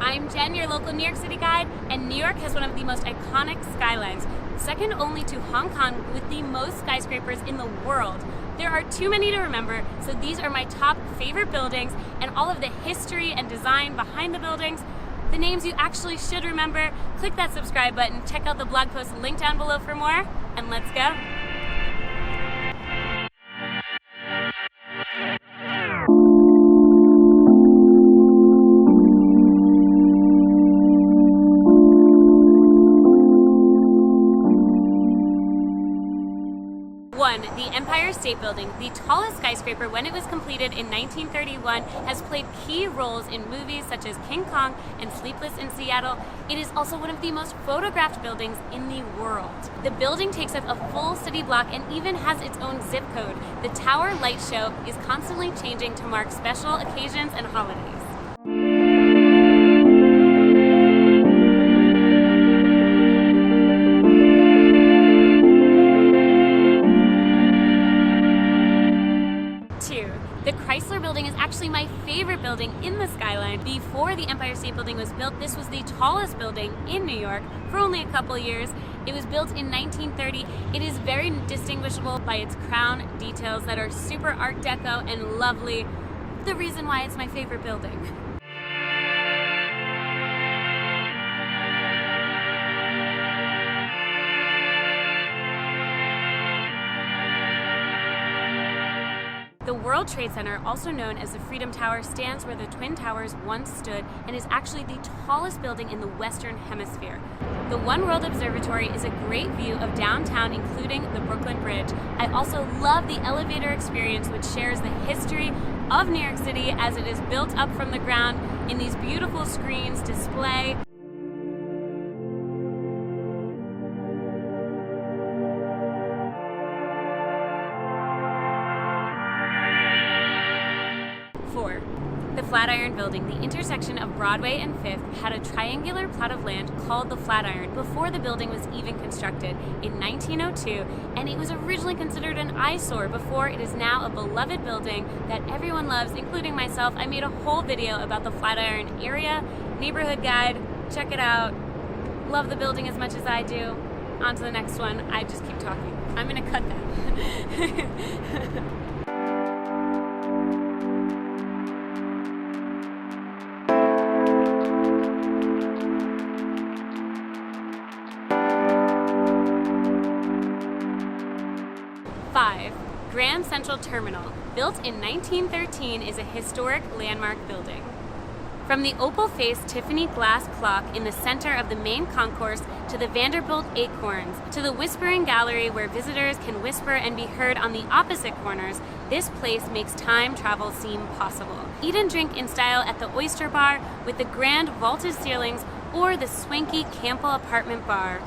I'm Jen, your local New York City guide, and New York has one of the most iconic skylines, second only to Hong Kong, with the most skyscrapers in the world. There are too many to remember, so these are my top favorite buildings and all of the history and design behind the buildings. The names you actually should remember. Click that subscribe button, check out the blog post linked down below for more, and let's go. The Empire State Building, the tallest skyscraper when it was completed in 1931, has played key roles in movies such as King Kong and Sleepless in Seattle. It is also one of the most photographed buildings in the world. The building takes up a full city block and even has its own zip code. The Tower Light Show is constantly changing to mark special occasions and holidays. The Chrysler Building is actually my favorite building in the skyline. Before the Empire State Building was built, this was the tallest building in New York for only a couple years. It was built in 1930. It is very distinguishable by its crown details that are super Art Deco and lovely. The reason why it's my favorite building. The World Trade Center, also known as the Freedom Tower, stands where the Twin Towers once stood and is actually the tallest building in the Western Hemisphere. The One World Observatory is a great view of downtown, including the Brooklyn Bridge. I also love the elevator experience, which shares the history of New York City as it is built up from the ground in these beautiful screens display. The Flatiron Building, the intersection of Broadway and 5th, had a triangular plot of land called the Flatiron before the building was even constructed in 1902, and it was originally considered an eyesore before it is now a beloved building that everyone loves, including myself. I made a whole video about the Flatiron area, neighborhood guide. Check it out. Love the building as much as I do. On to the next one. I just keep talking. I'm gonna cut that. 5. Grand Central Terminal, built in 1913, is a historic landmark building. From the opal-faced Tiffany glass clock in the center of the main concourse to the Vanderbilt Acorns, to the Whispering Gallery where visitors can whisper and be heard on the opposite corners, this place makes time travel seem possible. Eat and drink in style at the Oyster Bar with the grand vaulted ceilings or the swanky Campbell apartment bar.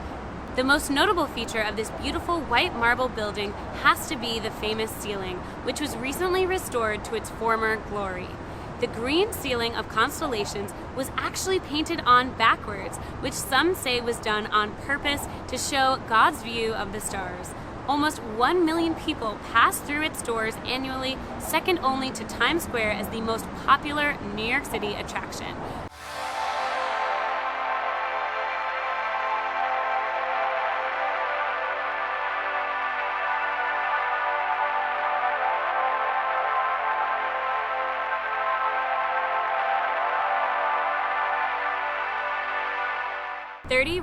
The most notable feature of this beautiful white marble building has to be the famous ceiling, which was recently restored to its former glory. The green ceiling of constellations was actually painted on backwards, which some say was done on purpose to show God's view of the stars. Almost 1 million people pass through its doors annually, second only to Times Square as the most popular New York City attraction.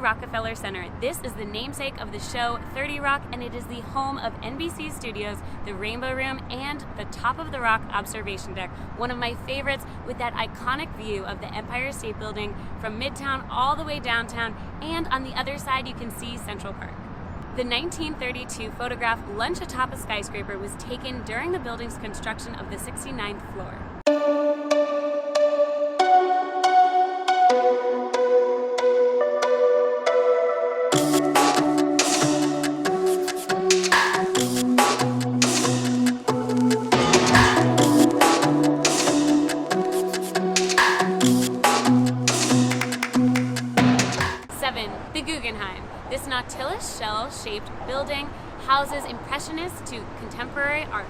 Rockefeller Center. This is the namesake of the show 30 Rock, and it is the home of NBC Studios, the Rainbow Room, and the Top of the Rock observation deck. One of my favorites, with that iconic view of the Empire State Building from Midtown all the way downtown, and on the other side you can see Central Park. The 1932 photograph Lunch Atop a Skyscraper was taken during the building's construction of the 69th floor. 7. The Guggenheim. This nautilus shell-shaped building houses impressionist to contemporary art.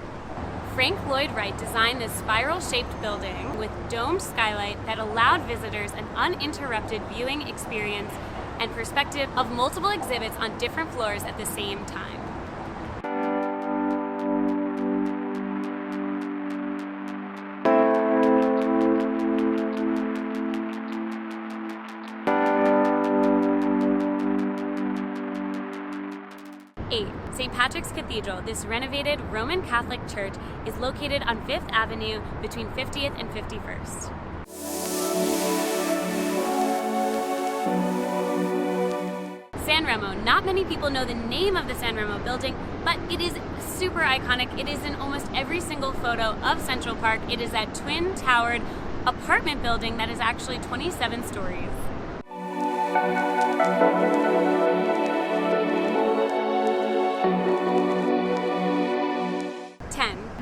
Frank Lloyd Wright designed this spiral-shaped building with domed skylight that allowed visitors an uninterrupted viewing experience and perspective of multiple exhibits on different floors at the same time. St. Patricks Cathedral, this renovated Roman Catholic church, is located on 5th Avenue between 50th and 51st. San Remo. Not many people know the name of the San Remo building, but it is super iconic. It is in almost every single photo of Central Park. It is that twin-towered apartment building that is actually 27 stories.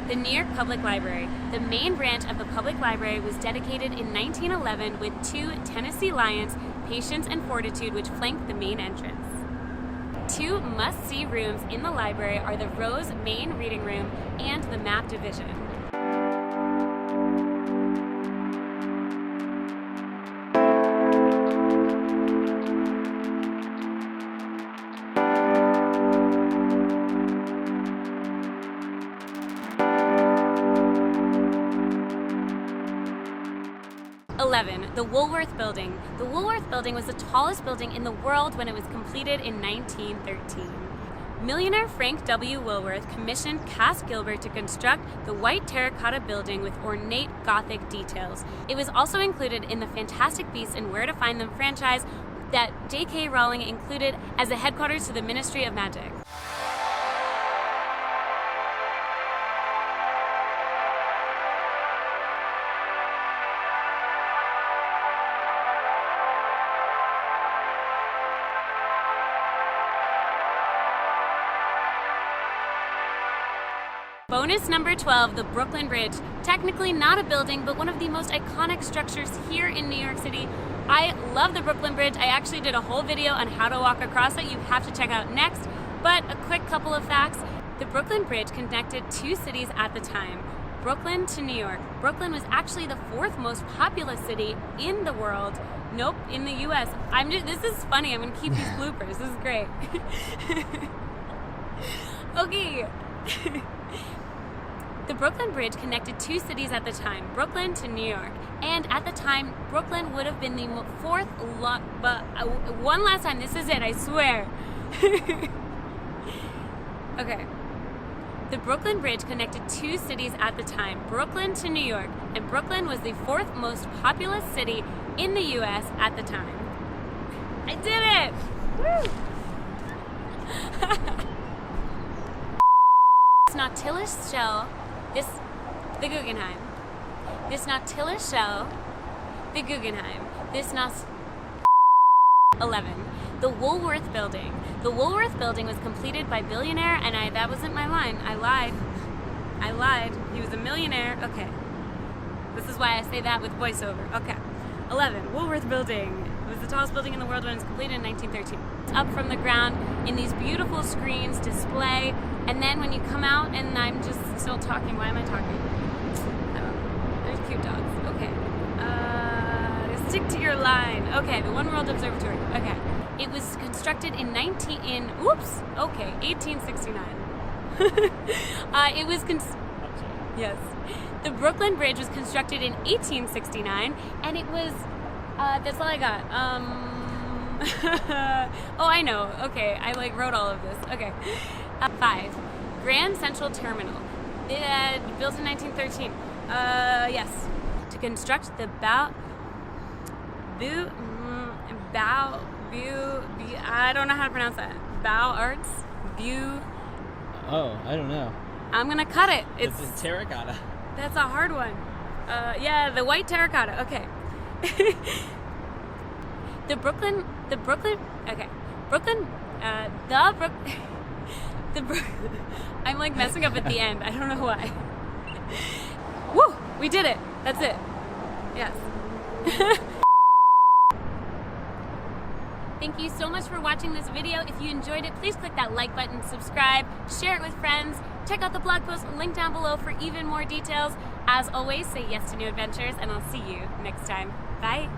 The New York Public Library. The main branch of the public library was dedicated in 1911 with 2 Tennessee lions, Patience and Fortitude, which flanked the main entrance. 2 must-see rooms in the library are the Rose Main Reading Room and the Map Division. The Woolworth Building. The Woolworth Building was the tallest building in the world when it was completed in 1913. Millionaire Frank W. Woolworth commissioned Cass Gilbert to construct the white terracotta building with ornate Gothic details. It was also included in the Fantastic Beasts and Where to Find Them franchise that J.K. Rowling included as the headquarters to the Ministry of Magic. Bonus number 12, the Brooklyn Bridge. Technically not a building, but one of the most iconic structures here in New York City. I love the Brooklyn Bridge. I actually did a whole video on how to walk across it. You have to check out next. But a quick couple of facts. The Brooklyn Bridge connected 2 cities at the time, Brooklyn to New York. Brooklyn was actually the 4th most populous city in the world. Nope, in the US. This is funny. I'm gonna keep these bloopers. This is great. Okay. The Brooklyn Bridge connected 2 cities at the time, Brooklyn to New York. And at the time, Brooklyn would have been the 4th but one last time, this is it, I swear. Okay. The Brooklyn Bridge connected 2 cities at the time, Brooklyn to New York, and Brooklyn was the 4th most populous city in the US at the time. I did it! Woo! This Nautilus shell, the Guggenheim. This Nautilus shell, the Guggenheim. This 11. The Woolworth Building. The Woolworth Building was completed by billionaire, and that wasn't my line. I lied. He was a millionaire. Okay. This is why I say that with voiceover. Okay. 11. Woolworth Building. It was the tallest building in the world when it was completed in 1913. It's up from the ground in these beautiful screens display, and then when you come out, and I'm just still talking. Why am I talking? I don't know. There's cute dogs. Okay. Stick to your line. Okay, the One World Observatory. Okay. It was constructed in 1869. Yes. The Brooklyn Bridge was constructed in 1869, and it was, that's all I got. Oh, I know. Okay, I wrote all of this. Okay. 5. Grand Central Terminal. Built in 1913. Yes. To construct the I don't know how to pronounce that. Bow Arts? Oh, I don't know. I'm gonna cut it. It's terracotta. That's a hard one. Yeah, the white terracotta. Okay. I'm messing up at the end. I don't know why. Woo! We did it. That's it. Yes. Thank you so much for watching this video. If you enjoyed it, please click that like button, subscribe, share it with friends, Check out the blog post linked down below for even more details. As always, say yes to new adventures, and I'll see you next time. Bye.